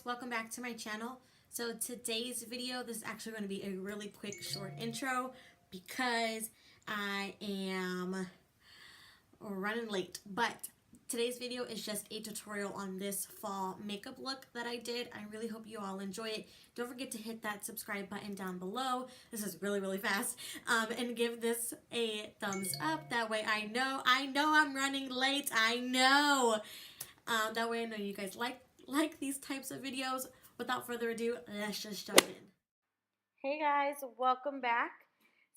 guys, welcome back to my channel. So today's video, this is actually going to be a really quick short intro because I am running late, but today's video is just a tutorial on this fall makeup look that I did. I really hope you all enjoy it. Don't forget to hit that subscribe button down below. This is really fast. And give this a thumbs up. That way I know I'm running late. I know. That way I know you guys like these types of videos. Without further ado, let's just jump in. Hey guys, welcome back.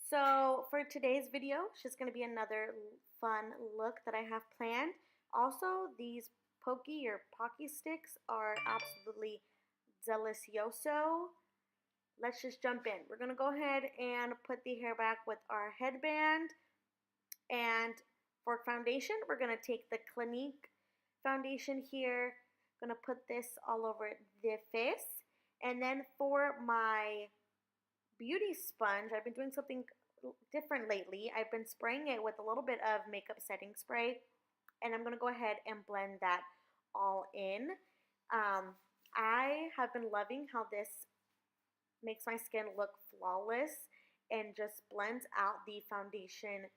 So for today's video, it's just going to be another fun look that I have planned. Also, these pokey or pocky sticks are absolutely delicioso. Let's just jump in. We're going to go ahead and put the hair back with our headband. And for foundation, we're going to take the Clinique foundation here. I'm going to put this all over the face. And then for my beauty sponge, I've been doing something different lately. I've been spraying it with a little bit of makeup setting spray, and I'm going to go ahead and blend that all in. I have been loving how this makes my skin look flawless and just blends out the foundation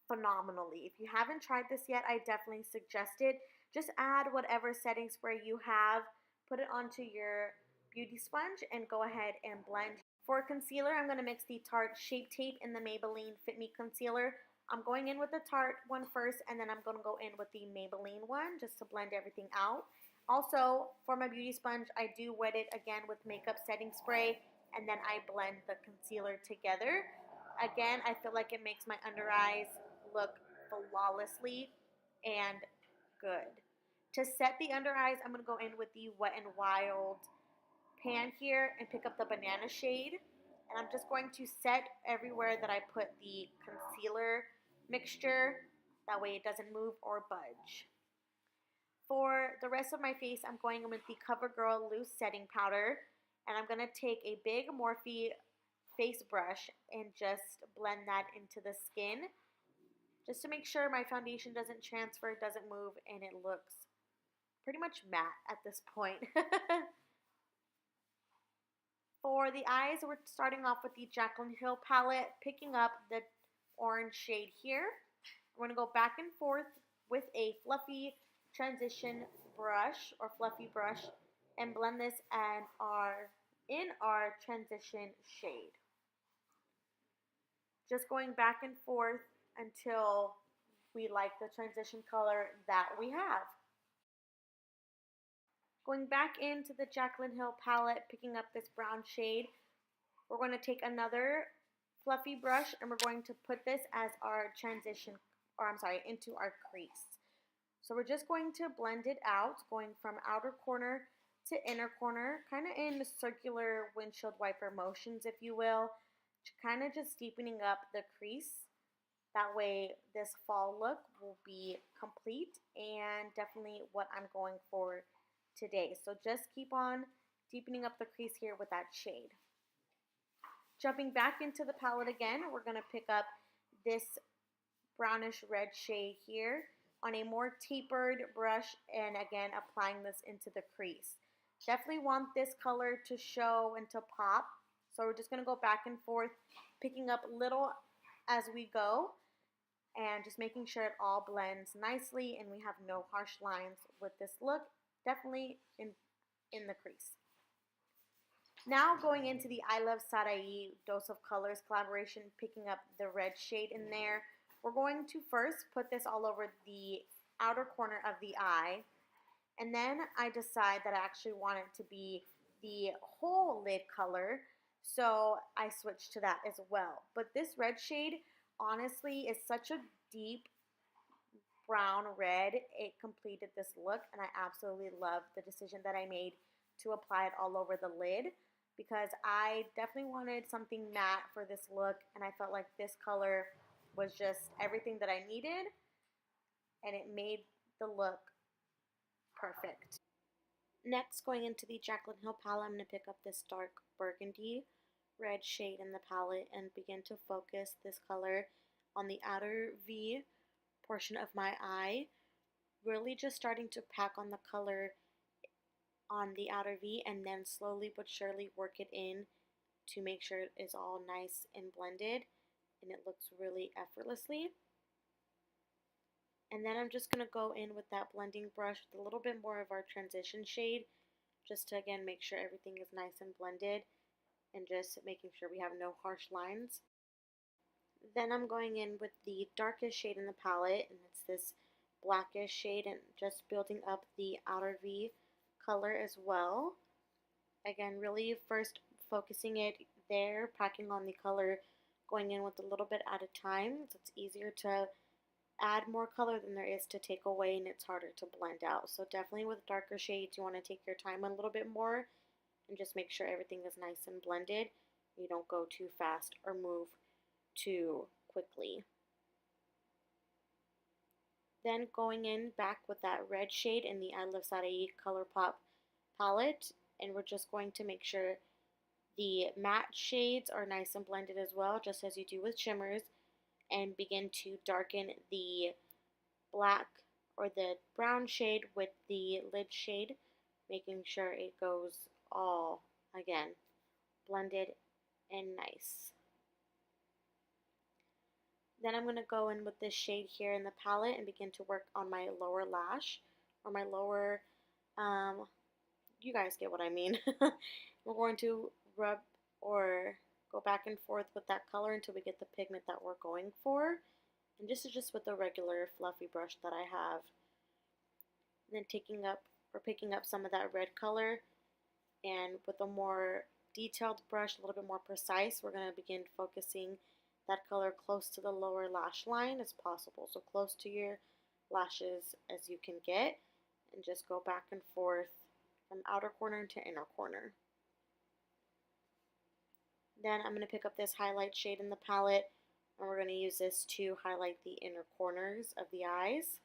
phenomenally. If you haven't tried this yet, I definitely suggest it. Just add whatever setting spray you have, put it onto your beauty sponge, and go ahead and blend. For concealer, I'm going to mix the Tarte Shape Tape in the Maybelline FIT ME Concealer. I'm going in with the Tarte one first, and then I'm going to go in with the Maybelline one just to blend everything out. Also, for my beauty sponge, I do wet it again with makeup setting spray, and then I blend the concealer together. Again, I feel like it makes my under eyes look flawlessly and good. To set the under eyes, I'm going to go in with the Wet n Wild pan here and pick up the banana shade, and I'm just going to set everywhere that I put the concealer mixture, that way it doesn't move or budge. For the rest of my face, I'm going in with the CoverGirl loose setting powder, and I'm going to take a big Morphe face brush and just blend that into the skin just to make sure my foundation doesn't transfer, doesn't move, and it looks pretty much matte at this point. For the eyes, we're starting off with the Jaclyn Hill palette, picking up the orange shade here. We're going to go back and forth with a fluffy transition brush or fluffy brush and blend this in our transition shade. Just going back and forth until we like the transition color that we have. Going back into the Jaclyn Hill palette, picking up this brown shade, we're going to take another fluffy brush and we're going to put this as our transition, into our crease. So we're just going to blend it out, going from outer corner to inner corner, kind of in circular windshield wiper motions, if you will, kind of just deepening up the crease. That way this fall look will be complete and definitely what I'm going for today. So just keep on deepening up the crease here with that shade. Jumping back into the palette again, we're going to pick up this brownish red shade here on a more tapered brush and again applying this into the crease. Definitely want this color to show and to pop. So we're just going to go back and forth, picking up little as we go and just making sure it all blends nicely and we have no harsh lines with this look. Definitely in the crease. Now going into the iluvsarahii Dose of Colors collaboration, picking up the red shade in there. We're going to first put this all over the outer corner of the eye. And then I decide that I actually want it to be the whole lid color. So I switch to that as well. But this red shade honestly is such a deep brown red. It completed this look and I absolutely love the decision that I made to apply it all over the lid because I definitely wanted something matte for this look and I felt like this color was just everything that I needed and it made the look perfect. Next, going into the Jaclyn Hill palette, I'm going to pick up this dark burgundy red shade in the palette and begin to focus this color on the outer V portion of my eye, really just starting to pack on the color on the outer V and then slowly but surely work it in to make sure it's all nice and blended and it looks really effortlessly. And then I'm just going to go in with that blending brush with a little bit more of our transition shade just to again make sure everything is nice and blended and just making sure we have no harsh lines. Then I'm going in with the darkest shade in the palette, and it's this blackish shade, and just building up the outer V color as well. Again, really first focusing it there, packing on the color, going in with a little bit at a time, so it's easier to add more color than there is to take away, and it's harder to blend out. So definitely with darker shades, you want to take your time a little bit more and just make sure everything is nice and blended. You don't go too fast or move too quickly. Then going in back with that red shade in the iluvsarahii Color Pop palette, and we're just going to make sure the matte shades are nice and blended as well, just as you do with shimmers, and begin to darken the black or the brown shade with the lid shade, making sure it goes all, again, blended and nice. Then I'm going to go in with this shade here in the palette and begin to work on my lower lash, or my lower, you guys get what I mean. We're going to rub or go back and forth with that color until we get the pigment that we're going for. And this is just with a regular fluffy brush that I have. And then picking up some of that red color, and with a more detailed brush, a little bit more precise, we're going to begin focusing that color close to the lower lash line as possible. So close to your lashes as you can get, and just go back and forth from outer corner to inner corner. Then I'm going to pick up this highlight shade in the palette, and we're going to use this to highlight the inner corners of the eyes.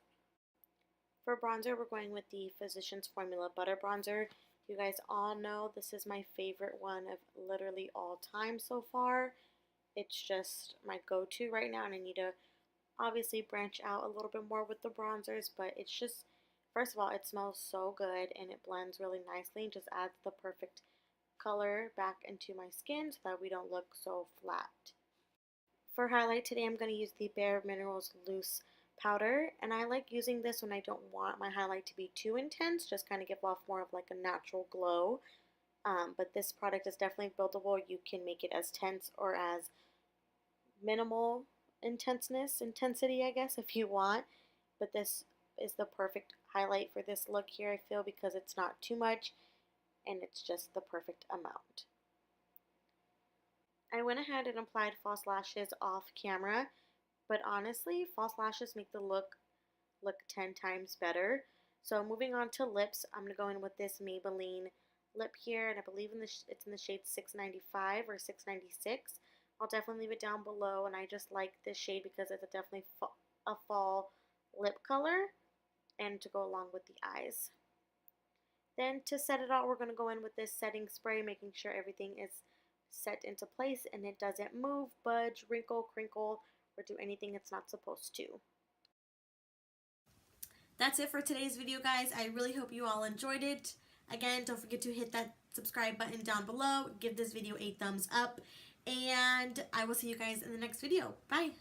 For bronzer, we're going with the Physicians Formula Butter Bronzer. You guys all know this is my favorite one of literally all time so far. It's just my go-to right now, and I need to obviously branch out a little bit more with the bronzers, but it's just, first of all, it smells so good and it blends really nicely and just adds the perfect color back into my skin so that we don't look so flat. For highlight today, I'm going to use the Bare Minerals Loose Powder, and I like using this when I don't want my highlight to be too intense, just kind of give off more of like a natural glow. But this product is definitely buildable. You can make it as tense or as minimal intensity, I guess, if you want. But this is the perfect highlight for this look here, I feel, because it's not too much and it's just the perfect amount. I went ahead and applied false lashes off camera, but honestly, false lashes make the look 10 times better. So moving on to lips, I'm going to go in with this Maybelline lip here, and I believe it's in the shade 695 or 696. I'll definitely leave it down below, and I just like this shade because it's definitely a fall lip color and to go along with the eyes. Then to set it all, we're going to go in with this setting spray, making sure everything is set into place and it doesn't move, budge, wrinkle, crinkle, or do anything it's not supposed to. That's it for today's video, guys. I really hope you all enjoyed it. Again, don't forget to hit that subscribe button down below. Give this video a thumbs up. And I will see you guys in the next video. Bye.